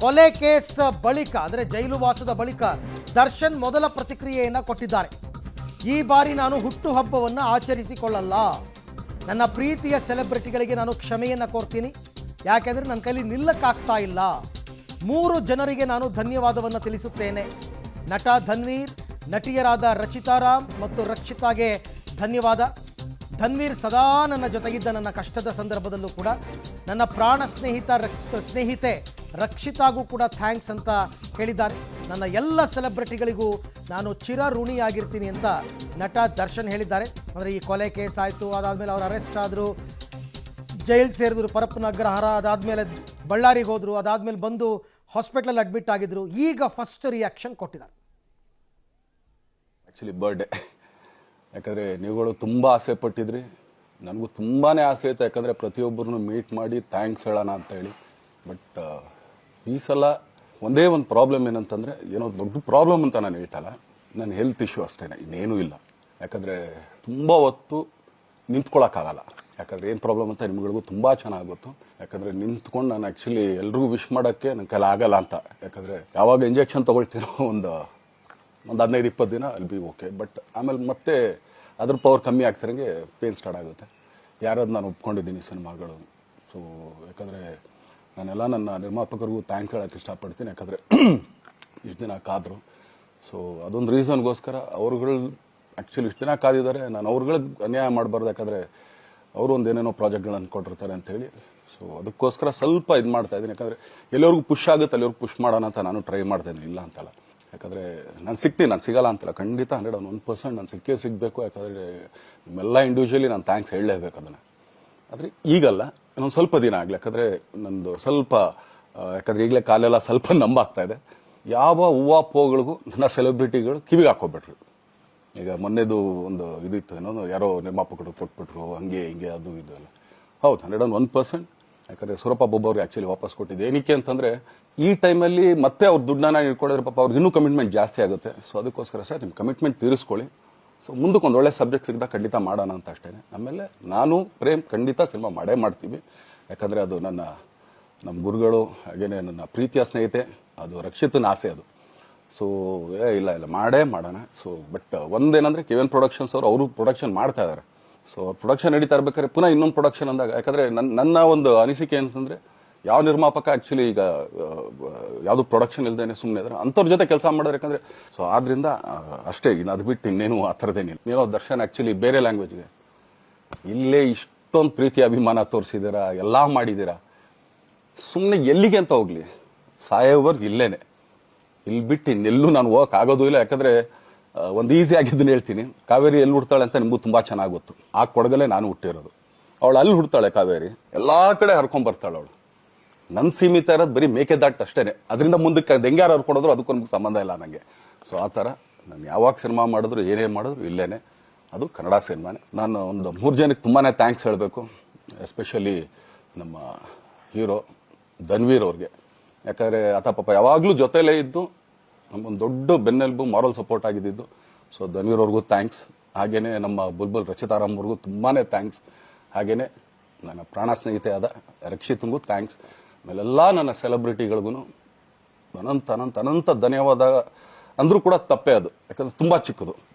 ಕೊಲೆ ಕೇಸ್ ಬಳಿಕ ಅಂದರೆ ಜೈಲು ವಾಸದ ಬಳಿಕ ದರ್ಶನ್ ಮೊದಲ ಪ್ರತಿಕ್ರಿಯೆಯನ್ನು ಕೊಟ್ಟಿದ್ದಾರೆ. ಈ ಬಾರಿ ನಾನು ಹುಟ್ಟುಹಬ್ಬವನ್ನು ಆಚರಿಸಿಕೊಳ್ಳಲ್ಲ. ನನ್ನ ಪ್ರೀತಿಯ ಸೆಲೆಬ್ರಿಟಿಗಳಿಗೆ ನಾನು ಕ್ಷಮೆಯನ್ನು ಕೋರ್ತೀನಿ. ಯಾಕೆಂದರೆ ನನ್ನ ಕೈಲಿ ನಿಲ್ಲಕ್ಕಾಗ್ತಾ ಇಲ್ಲ. 3 ಜನರಿಗೆ ನಾನು ಧನ್ಯವಾದವನ್ನು ತಿಳಿಸುತ್ತೇನೆ. ನಟ ಧನ್ವೀರ್, ನಟಿಯರಾದ ರಚಿತಾರಾಮ್ ಮತ್ತು ರಕ್ಷಿತಾಗೆ ಧನ್ಯವಾದ. ಧನ್ವೀರ್ ಸದಾ ನನ್ನ ಜೊತೆಗಿದ್ದ ನನ್ನ ಕಷ್ಟದ ಸಂದರ್ಭದಲ್ಲೂ ಕೂಡ. ನನ್ನ ಪ್ರಾಣ ಸ್ನೇಹಿತೆ ರಕ್ಷಿತಾಗೂ ಕೂಡ ಥ್ಯಾಂಕ್ಸ್ ಅಂತ ಹೇಳಿದ್ದಾರೆ. ನನ್ನ ಎಲ್ಲ ಸೆಲೆಬ್ರಿಟಿಗಳಿಗೂ ನಾನು ಚಿರಋಣಿಯಾಗಿರ್ತೀನಿ ಅಂತ ನಟ ದರ್ಶನ್ ಹೇಳಿದ್ದಾರೆ. ಅಂದರೆ ಈ ಕೊಲೆ ಕೇಸ್ ಆಯಿತು, ಅದಾದಮೇಲೆ ಅವರು ಅರೆಸ್ಟ್ ಆದರು, ಜೈಲ್ ಸೇರಿದ್ರು, ಪರಪ್ಪನ ಅಗ್ರಹಾರ, ಅದಾದಮೇಲೆ ಬಳ್ಳಾರಿಗೆ ಹೋದರು, ಅದಾದಮೇಲೆ ಬಂದು ಹಾಸ್ಪಿಟ್ಲಲ್ಲಿ ಅಡ್ಮಿಟ್ ಆಗಿದ್ರು. ಈಗ ಫಸ್ಟ್ ರಿಯಾಕ್ಷನ್ ಕೊಟ್ಟಿದ್ದಾರೆ. ಆ್ಯಕ್ಚುಲಿ ಬರ್ಡೇ, ಯಾಕಂದರೆ ನೀವುಗಳು ತುಂಬ ಆಸೆ ಪಟ್ಟಿದ್ರಿ, ನನಗೂ ತುಂಬಾ ಆಸೆ ಇತ್ತು. ಯಾಕಂದರೆ ಪ್ರತಿಯೊಬ್ಬರನ್ನು ಮೀಟ್ ಮಾಡಿ ಥ್ಯಾಂಕ್ಸ್ ಹೇಳೋಣ ಅಂತೇಳಿ. ಬಟ್ ಈ ಸಲ ಒಂದೇ ಒಂದು ಪ್ರಾಬ್ಲಮ್ ಏನಂತಂದರೆ, ಏನೋ ದೊಡ್ಡ ಪ್ರಾಬ್ಲಮ್ ಅಂತ ನಾನು ಹೇಳ್ತಲ್ಲ, ನನ್ನ ಹೆಲ್ತ್ ಇಶ್ಯೂ ಅಷ್ಟೇ, ಇನ್ನೇನೂ ಇಲ್ಲ. ಯಾಕಂದರೆ ತುಂಬ ಹೊತ್ತು ನಿಂತ್ಕೊಳ್ಳೋಕ್ಕಾಗಲ್ಲ. ಯಾಕಂದರೆ ಏನು ಪ್ರಾಬ್ಲಮ್ ಅಂತ ನಿಮ್ಗಳಿಗೂ ತುಂಬ ಚೆನ್ನಾಗಿ ಗೊತ್ತು. ಯಾಕಂದರೆ ನಿಂತ್ಕೊಂಡು ನಾನು ಆ್ಯಕ್ಚುಲಿ ಎಲ್ರಿಗೂ ವಿಶ್ ಮಾಡೋಕ್ಕೆ ನನ್ನ ಕೈಲಿ ಆಗಲ್ಲ ಅಂತ. ಯಾಕಂದರೆ ಯಾವಾಗ ಇಂಜೆಕ್ಷನ್ ತೊಗೊಳ್ತೀನೋ ಒಂದು 15-20 ದಿನ ಅಲ್ಲಿ ಬಿ ಓಕೆ. ಬಟ್ ಆಮೇಲೆ ಮತ್ತೆ ಅದ್ರ ಪವರ್ ಕಮ್ಮಿ ಆಗ್ತಿರಂಗೆ ಪೇನ್ ಸ್ಟಾರ್ಟ್ ಆಗುತ್ತೆ. ಯಾರಾದ್ರು ನಾನು ಒಪ್ಕೊಂಡಿದ್ದೀನಿ ಸಿನಿಮಾಗಳು. ಸೊ ಯಾಕಂದರೆ ನಾನೆಲ್ಲ ನನ್ನ ನಿರ್ಮಾಪಕರಿಗೂ ಥ್ಯಾಂಕ್ ಹೇಳೋಕ್ಕೆ ಇಷ್ಟಪಡ್ತೀನಿ. ಯಾಕಂದರೆ ಇಷ್ಟು ದಿನ ಕಾದರು. ಸೊ ಅದೊಂದು ರೀಸನ್ಗೋಸ್ಕರ ಅವ್ರುಗಳು ಆ್ಯಕ್ಚುಲಿ ಇಷ್ಟು ದಿನ ಕಾದಿದ್ದಾರೆ. ನಾನು ಅವ್ರುಗಳಿಗೆ ಅನ್ಯಾಯ ಮಾಡಬಾರ್ದು. ಯಾಕಂದರೆ ಅವರು ಒಂದು ಏನೇನೋ ಪ್ರಾಜೆಕ್ಟ್ಗಳನ್ನು ಕೊಟ್ಟಿರ್ತಾರೆ ಅಂಥೇಳಿ. ಸೊ ಅದಕ್ಕೋಸ್ಕರ ಸ್ವಲ್ಪ ಇದು ಮಾಡ್ತಾಯಿದ್ದೀನಿ. ಯಾಕಂದರೆ ಎಲ್ಲರಿಗೂ ಪುಷ್ ಆಗುತ್ತೆ ಅಲ್ಲಿವ್ರಿಗೆ ಪುಷ್ ಮಾಡೋಣ ಅಂತ ನಾನು ಟ್ರೈ ಮಾಡ್ತಾಯಿದ್ದೀನಿ, ಇಲ್ಲ ಅಂತಲ್ಲ. ಯಾಕಂದರೆ ನಾನು ಸಿಗ್ತೀನಿ, ನಾನು ಸಿಗಲ್ಲ ಅಂತಲ್ಲ, ಖಂಡಿತ 101% ನಾನು ಸಿಗಬೇಕು. ಯಾಕಂದರೆ ನಿಮ್ಮೆಲ್ಲ ಇಂಡಿವಿಜುವಲಿ ನಾನು ಥ್ಯಾಂಕ್ಸ್ ಹೇಳಲೇಬೇಕು ಅದನ್ನು. ಆದರೆ ಈಗಲ್ಲ, ಇನ್ನೊಂದು ಸ್ವಲ್ಪ ದಿನ ಆಗಲಿ. ಯಾಕಂದರೆ ನಂದು ಸ್ವಲ್ಪ ಯಾಕಂದರೆ ಈಗಲೇ ಕಾಲೆಲ್ಲ ಸ್ವಲ್ಪ ನಂಬಾಗ್ತಾ ಇದೆ. ಯಾವ ಹೂವಾಪೋಗಳಿಗೂ ನನ್ನ ಸೆಲೆಬ್ರಿಟಿಗಳು ಕಿವಿಗೆ ಹಾಕೋಬಿಟ್ರು. ಈಗ ಮೊನ್ನೆದು ಒಂದು ಇದಿತ್ತು, ಏನೋ ಯಾರೋ ನಿರ್ಮಾಪಕರು ಕೊಟ್ಬಿಟ್ರು, ಹಂಗೆ ಹಿಂಗೆ ಅದು ಇದು ಎಲ್ಲ. ಹೌದು, 101%. ಯಾಕಂದರೆ ಸೂರಪ್ಪ ಅವ್ರಿಗೆ ಆ್ಯಕ್ಚುಲಿ ವಾಪಸ್ ಕೊಟ್ಟಿದ್ದು ಏನಕ್ಕೆ ಅಂತಂದರೆ, ಈ ಟೈಮಲ್ಲಿ ಮತ್ತೆ ಅವ್ರ ದುಡ್ಡನ್ನ ಇಟ್ಕೊಂಡಿದ್ರೆ ಪಾಪ ಅವ್ರಿಗೆ ಇನ್ನೂ ಕಮಿಟ್ಮೆಂಟ್ ಜಾಸ್ತಿ ಆಗುತ್ತೆ. ಸೊ ಅದಕ್ಕೋಸ್ಕರ ಸರ್ ನಿಮ್ಮ ಕಮಿಟ್ಮೆಂಟ್ ತೀರಿಸ್ಕೊಳ್ಳಿ. ಸೊ ಮುಂದಕ್ಕೆ ಒಂದು ಒಳ್ಳೆ ಸಬ್ಜೆಕ್ಟ್ ಸಿಗ್ದಾಗ ಖಂಡಿತ ಮಾಡೋಣ ಅಂತ ಅಷ್ಟೇ. ಆಮೇಲೆ ನಾನು ಪ್ರೇಮ್ ಖಂಡಿತ ಸಿನಿಮಾ ಮಾಡೇ ಮಾಡ್ತೀವಿ. ಯಾಕಂದರೆ ಅದು ನಮ್ಮ ಗುರುಗಳು, ಹಾಗೇನೆ ನನ್ನ ಪ್ರೀತಿಯ ಸ್ನೇಹಿತೆ, ಅದು ರಕ್ಷಿತನ ಆಸೆ ಅದು. ಸೊ ಇಲ್ಲ ಮಾಡೇ ಮಾಡೋಣ. ಸೊ ಬಟ್ ಒಂದೇನಂದರೆ KVN ಪ್ರೊಡಕ್ಷನ್ಸ್ ಅವರು ಪ್ರೊಡಕ್ಷನ್ ಮಾಡ್ತಾ ಇದ್ದಾರೆ. ಸೊ ಪ್ರೊಡಕ್ಷನ್ ನಡೀತಾ ಇರ್ಬೇಕಾದ್ರೆ ಪುನಃ ಇನ್ನೊಂದು ಪ್ರೊಡಕ್ಷನ್ ಅಂದಾಗ, ಯಾಕಂದರೆ ನನ್ನ ಒಂದು ಅನಿಸಿಕೆ ಅಂತಂದರೆ, ಯಾವ ನಿರ್ಮಾಪಕ ಆ್ಯಕ್ಚುಲಿ ಈಗ ಯಾವುದು ಪ್ರೊಡಕ್ಷನ್ ಇಲ್ಲದೇ ಸುಮ್ಮನೆ ಇದ್ದಾರೆ ಅಂಥವ್ರ ಜೊತೆ ಕೆಲಸ ಮಾಡೋದು. ಯಾಕಂದರೆ ಸೊ ಆದ್ದರಿಂದ ಅಷ್ಟೇ, ಇನ್ನು ಅದು ಬಿಟ್ಟು ಇನ್ನೇನು ಆ ಥರದ್ದೇನಿಲ್ಲ. ಏನೋ ದರ್ಶನ್ ಆ್ಯಕ್ಚುಲಿ ಬೇರೆ ಲ್ಯಾಂಗ್ವೇಜ್ಗೆ ಇಲ್ಲೇ ಇಷ್ಟೊಂದು ಪ್ರೀತಿ ಅಭಿಮಾನ ತೋರಿಸಿದ್ದೀರಾ, ಎಲ್ಲ ಮಾಡಿದ್ದೀರಾ, ಸುಮ್ಮನೆ ಎಲ್ಲಿಗೆ ಅಂತ ಹೋಗಲಿ, ಸಾಯೋವರ್ಗೆ ಇಲ್ಲೇನೆ, ಇಲ್ಲಿ ಬಿಟ್ಟು ಇನ್ನೆಲ್ಲೂ ನಾನು ಹೋಗೋಕ್ಕಾಗೋದು ಇಲ್ಲ. ಯಾಕಂದರೆ ಒಂದು ಈಸಿ ಆಗಿದ್ದನ್ನು ಹೇಳ್ತೀನಿ, ಕಾವೇರಿ ಎಲ್ಲಿ ಹುಡ್ತಾಳೆ ಅಂತ ನಿಮಗೂ ತುಂಬ ಚೆನ್ನಾಗಿ ಗೊತ್ತು. ಆ ಕೊಡಗಲ್ಲೇ ನಾನು ಹುಟ್ಟಿರೋದು. ಅವಳು ಅಲ್ಲಿ ಹುಡ್ತಾಳೆ ಕಾವೇರಿ, ಎಲ್ಲ ಕಡೆ ಹರ್ಕೊಂಬರ್ತಾಳೆ ಅವಳು. ನನ್ನ ಸೀಮಿತ ಇರೋದು ಬರೀ ಮೇಕೆದಾಟ್ ಅಷ್ಟೇ. ಅದರಿಂದ ಮುಂದಕ್ಕೆ ಅದು ಹೆಂಗ್ಯಾರು ಹರ್ಕೊಡೋದ್ರು ಅದಕ್ಕೂ ನಮ್ಗೆ ಸಂಬಂಧ ಇಲ್ಲ ನನಗೆ. ಸೊ ಆ ಥರ ನಾನು ಯಾವಾಗ ಸಿನಿಮಾ ಮಾಡಿದ್ರು ಏನೇ ಮಾಡಿದ್ರು ಇಲ್ಲೇನೆ, ಅದು ಕನ್ನಡ ಸಿನಿಮಾನೇ. ನಾನು ಒಂದು 3 ಜನಕ್ಕೆ ತುಂಬಾ ಥ್ಯಾಂಕ್ಸ್ ಹೇಳಬೇಕು. ಎಸ್ಪೆಷಲಿ ನಮ್ಮ ಹೀರೋ ಧನ್ವೀರ್ ಅವ್ರಿಗೆ. ಯಾಕಂದರೆ ಆತ ಪಾಪ ಯಾವಾಗಲೂ ಜೊತೆಲೇ ಇದ್ದು ನಮ್ಮೊಂದು ದೊಡ್ಡ ಬೆನ್ನೆಲುಬು, ಮಾರಲ್ ಸಪೋರ್ಟ್ ಆಗಿದ್ದು. ಸೊ ಧನ್ವೀರ್ ಅವ್ರಿಗೂ ಥ್ಯಾಂಕ್ಸ್. ಹಾಗೆಯೇ ನಮ್ಮ ಬುಲ್ಬುಲ್ ರಚಿತಾರಾಮ್ ಅವ್ರಿಗೂ ತುಂಬಾ ಥ್ಯಾಂಕ್ಸ್. ಹಾಗೆಯೇ ನನ್ನ ಪ್ರಾಣ ಸ್ನೇಹಿತೆ ಆದ ರಕ್ಷಿತಂಗೂ ಥ್ಯಾಂಕ್ಸ್. ಆಮೇಲೆಲ್ಲ ನನ್ನ ಸೆಲೆಬ್ರಿಟಿಗಳಿಗೂ ಅನಂತ ಧನ್ಯವಾದ ಅಂದರೂ ಕೂಡ ತಪ್ಪೇ ಅದು. ಯಾಕಂದರೆ ತುಂಬ ಚಿಕ್ಕದು.